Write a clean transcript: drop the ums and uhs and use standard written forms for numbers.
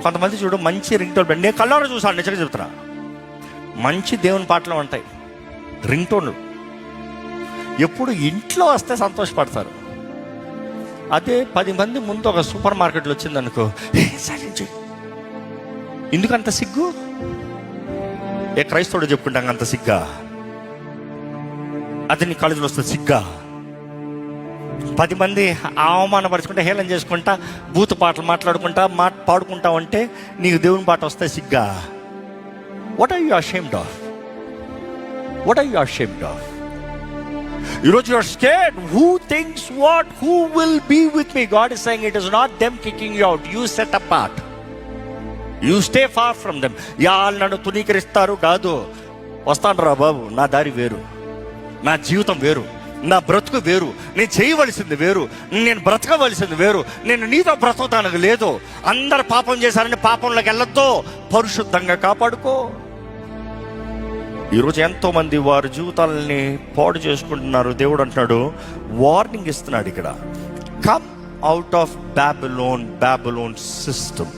కొంతమంది చూడు మంచి రింగ్ టోన్, నేను కళ్ళారా చూసాను, నిజంగా చెప్తున్నా, మంచి దేవుని పాటలు ఉంటాయి రింగ్ టోన్లు, ఎప్పుడు ఇంట్లో వస్తే సంతోషపడతారు. అదే 10 మంది ముందు ఒక సూపర్ మార్కెట్లో వచ్చిందనుకో, సైలెంట్ చేయి. ఎందుకంత సిగ్గు? ఏ క్రైస్తవుడు చెప్పుకుంటాం అంత సిగ్గా? అది నీ కాలేజీలో వస్తుంది సిగ్గా? 10 మంది అవమానపరుచుకుంటా, హేళన చేసుకుంటా, బూతు పాటలు మాట్లాడుకుంటా, పాడుకుంటా ఉంటే నీకు దేవుని పాట వస్తే సిగ్గా? What are you ashamed of? What are you ashamed of? ఈరోజు you are scared. Who thinks what? Who will be with me? God is saying it is not them kicking you out, you set apart, you stay far from them. వాళ్ళు నన్ను తునీకరిస్తారు కాదు, వస్తాను రా బాబు, నా దారి వేరు, నా జీవితం వేరు, నా బ్రతుకు వేరు, నేను చేయవలసింది వేరు, నేను బ్రతకవలసింది వేరు, నేను నీతో బ్రతుకుతానికి లేదు. అందరు పాపం చేశారని పాపంలోకి వెళ్ళొద్దు, పరిశుద్ధంగా కాపాడుకో. ఈరోజు ఎంతోమంది వారి జీవితాలని పాడు చేసుకుంటున్నారు. దేవుడు అంటున్నాడు, వార్నింగ్ ఇస్తున్నాడు ఇక్కడ, come out of Babylon system.